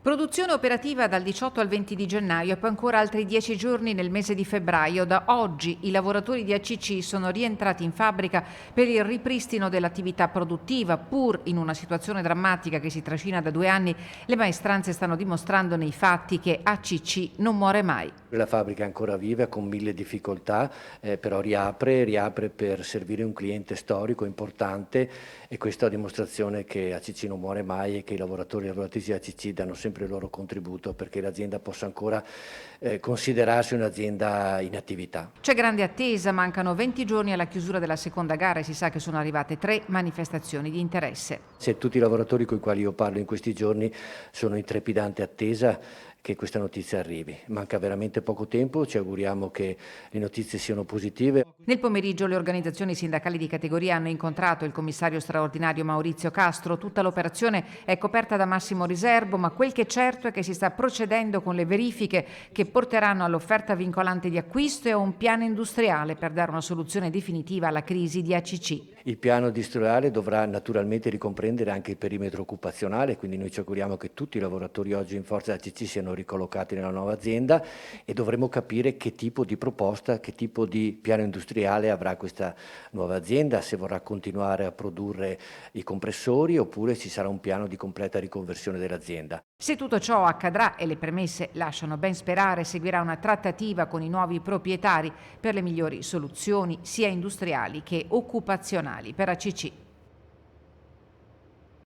Produzione operativa dal 18 al 20 di gennaio e poi ancora altri 10 giorni nel mese di febbraio. Da oggi i lavoratori di ACC sono rientrati in fabbrica per il ripristino dell'attività produttiva. Pur in una situazione drammatica che si trascina da 2 anni, le maestranze stanno dimostrando nei fatti che ACC non muore mai. La fabbrica è ancora viva con 1000 difficoltà, però riapre per servire un cliente storico importante, e questa è la dimostrazione che ACC non muore mai e che i lavoratori e le lavoratrici di ACC danno sempre il loro contributo perché l'azienda possa ancora considerarsi un'azienda in attività. C'è grande attesa, mancano 20 giorni alla chiusura della seconda gara e si sa che sono arrivate 3 manifestazioni di interesse. Se tutti i lavoratori con i quali io parlo in questi giorni sono in trepidante attesa che questa notizia arrivi. Manca veramente poco tempo, ci auguriamo che le notizie siano positive. Nel pomeriggio le organizzazioni sindacali di categoria hanno incontrato il commissario straordinario Maurizio Castro. Tutta l'operazione è coperta da massimo riservo, ma quel che è certo è che si sta procedendo con le verifiche che porteranno all'offerta vincolante di acquisto e a un piano industriale per dare una soluzione definitiva alla crisi di ACC. Il piano industriale dovrà naturalmente ricomprendere anche il perimetro occupazionale, quindi noi ci auguriamo che tutti i lavoratori oggi in forza ACC siano ricollocati nella nuova azienda e dovremo capire che tipo di proposta, che tipo di piano industriale avrà questa nuova azienda, se vorrà continuare a produrre i compressori oppure ci sarà un piano di completa riconversione dell'azienda. Se tutto ciò accadrà e le premesse lasciano ben sperare, seguirà una trattativa con i nuovi proprietari per le migliori soluzioni sia industriali che occupazionali per ACC.